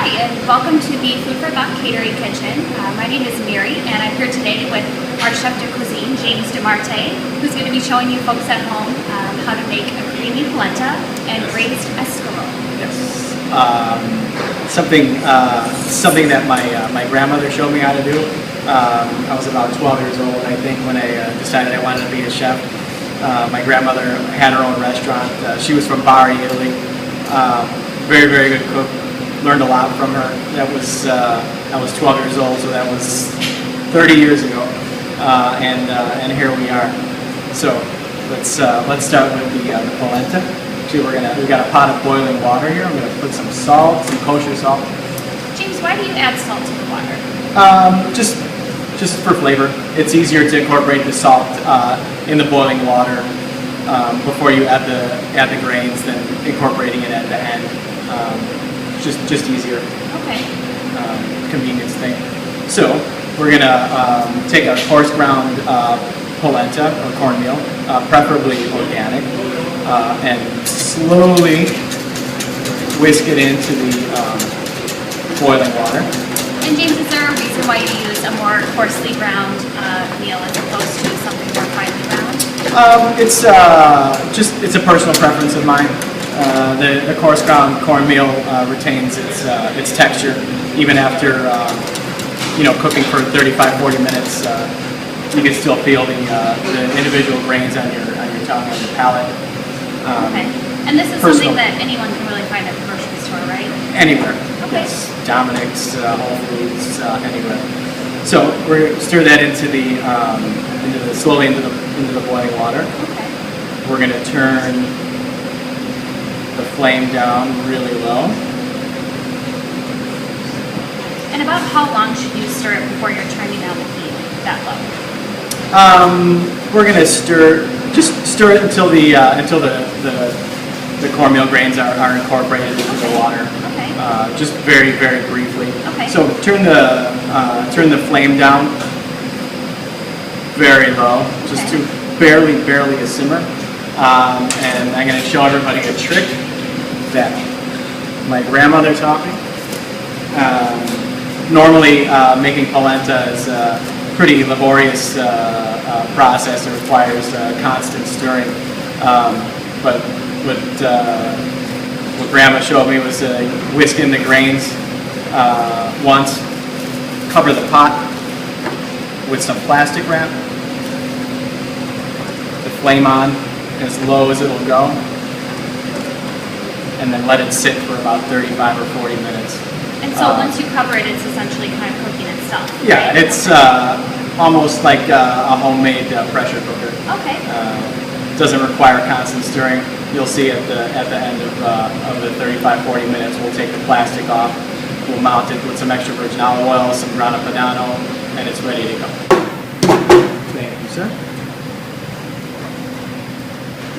Hi, and welcome to the Food for Thought Catering Kitchen. My name is Mary, and I'm here today with our chef de cuisine, James DeMarte, who's going to be showing you folks at home how to make a creamy polenta and braised escargot. Yes, something that my grandmother showed me how to do. I was about 12 years old, I think, when I decided I wanted to be a chef. My grandmother had her own restaurant. She was from Bari, Italy. Very, very good cook. Learned a lot from her. I was 12 years old, so that was 30 years ago, and here we are. So let's start with the polenta. Actually, we got a pot of boiling water here. I'm gonna put some salt, some kosher salt. James, why do you add salt to the water? Just for flavor. It's easier to incorporate the salt in the boiling water before you add the grains than incorporating it at the end. Just easier. Okay. Convenience thing. So we're gonna take a coarse ground polenta or cornmeal, preferably organic, and slowly whisk it into the boiling water. And James, is there a reason why you use a more coarsely ground meal as opposed to something more finely ground? It's a personal preference of mine. The coarse ground cornmeal retains its texture even after cooking for 35-40 minutes. You can still feel the individual grains on your tongue and your palate. Okay. And this is something that anyone can really find at the grocery store, right? Anywhere. Okay. Yes. Dominic's, Whole Foods, anywhere. So we're gonna stir that slowly into the boiling water. Okay. We're gonna turn the flame down really low. And about how long should you stir it before you're turning down the heat that low? We're gonna stir it until the cornmeal grains are incorporated into the water. Okay. Just very, very briefly. Okay. So turn the flame down very low, just to barely a simmer. And I'm going to show everybody a trick that my grandmother taught me. Normally, making polenta is a pretty laborious process. It requires constant stirring. But what Grandma showed me was whisk in the grains once, cover the pot with some plastic wrap, the flame on as low as it'll go, and then let it sit for about 35 or 40 minutes. And so once you cover it, it's essentially kind of cooking itself. Yeah, right? it's almost like a homemade pressure cooker. Okay. Doesn't require constant stirring. You'll see at the end of the 35-40 minutes, we'll take the plastic off. We'll mount it with some extra virgin olive oil, some grana padano, and it's ready to go. Thank you, sir.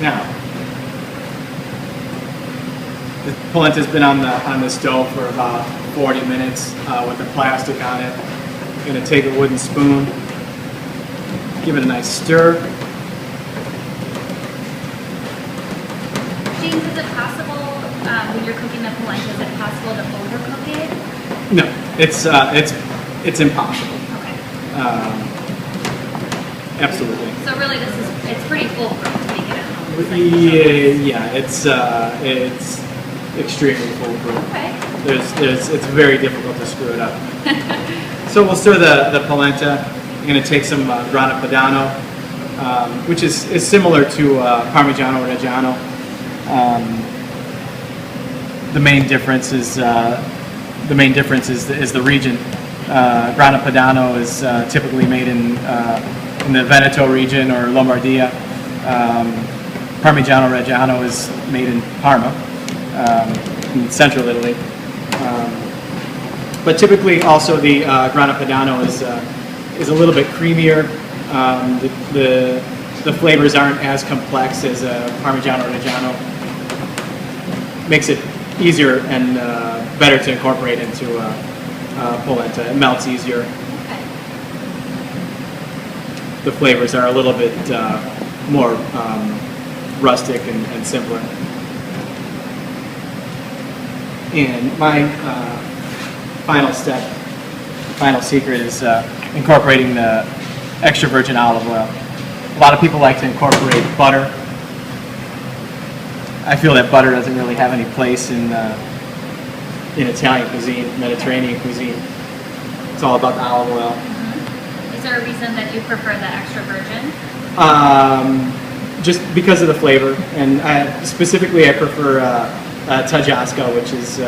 Now, the polenta's been on the stove for about 40 minutes with the plastic on it. I'm going to take a wooden spoon, give it a nice stir. James, is it possible when you're cooking the polenta, is it possible to overcook it? No, it's impossible. Okay. Absolutely. So really, it's pretty foolproof to make it at home. Yeah, it's extremely foolproof. Okay. It's very difficult to screw it up. So we'll stir the polenta. I'm going to take some grana padano, which is similar to Parmigiano Reggiano. The main difference is the region. Grana Padano is typically made in the Veneto region or Lombardia. Parmigiano Reggiano is made in Parma, in central Italy. But typically, also the Grana Padano is a little bit creamier. The flavors aren't as complex as Parmigiano Reggiano. Makes it easier and better to incorporate into polenta. It melts easier. Okay. The flavors are a little bit more rustic and simpler. And my final step, final secret is incorporating the extra virgin olive oil. A lot of people like to incorporate butter. I feel that butter doesn't really have any place in Italian cuisine, Mediterranean cuisine. It's all about the olive oil. Mm-hmm. Is there a reason that you prefer the extra virgin? Just because of the flavor, and specifically I prefer Tajasca, which is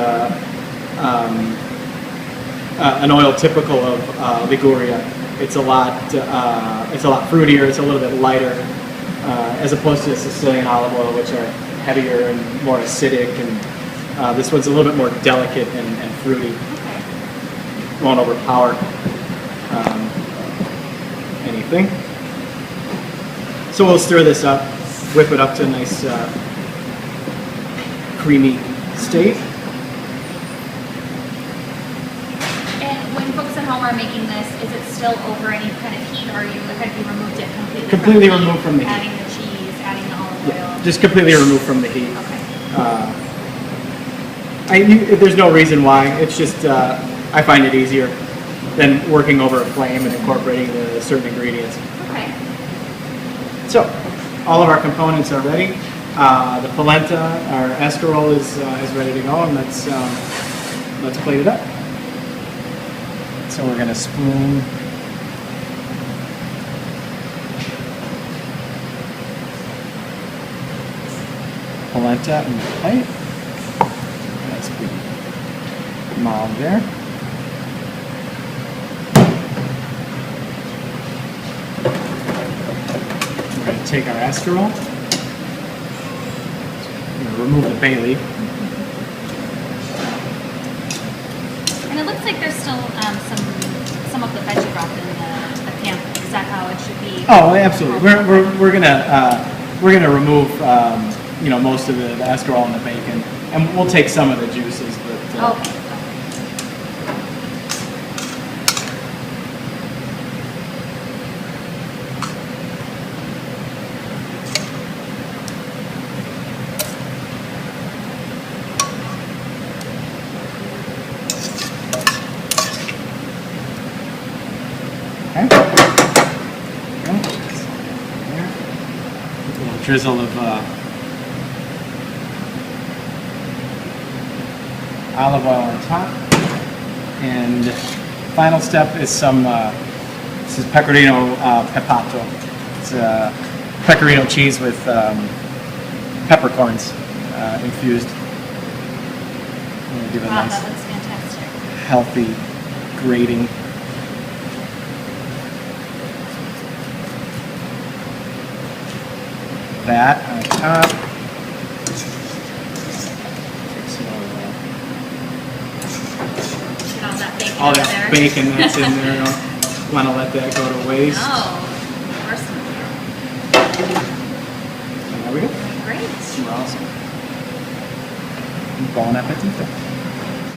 an oil typical of Liguria. It's a lot fruitier. It's a little bit lighter, as opposed to Sicilian olive oil, which are heavier and more acidic. And this one's a little bit more delicate and fruity. Okay. Won't overpower anything. So we'll stir this up, whip it up to a nice creamy state. And when folks at home are making this, is it still over any kind of heat, or have you removed it completely? Completely removed from the heat. Adding the cheese, adding the olive oil. Yeah, just completely removed from the heat. Okay. There's no reason why. It's just I find it easier than working over a flame and incorporating the certain ingredients. Okay. So, all of our components are ready. The polenta, our escarole, is ready to go, and let's plate it up. So we're going to spoon polenta in the plate. Nice big mound there. We're going to take our escarole. We're going to remove the bay leaf. And it looks like there's still some of the veggie broth in the pan. Is that how it should be? Oh, absolutely. We're gonna remove most of the escarole and the bacon, and we'll take some of the juices. But Okay. Okay. A little drizzle of olive oil on top, and final step is some. This is pecorino pepato. It's pecorino cheese with peppercorns infused. Give it a Wow, nice, that looks fantastic. healthy grating. That on top. Take some Get all that bacon all over that there. bacon that's in there. Don't want to let that go to waste. Oh, awesome. And there we go. Great. We're awesome. Bon appetit.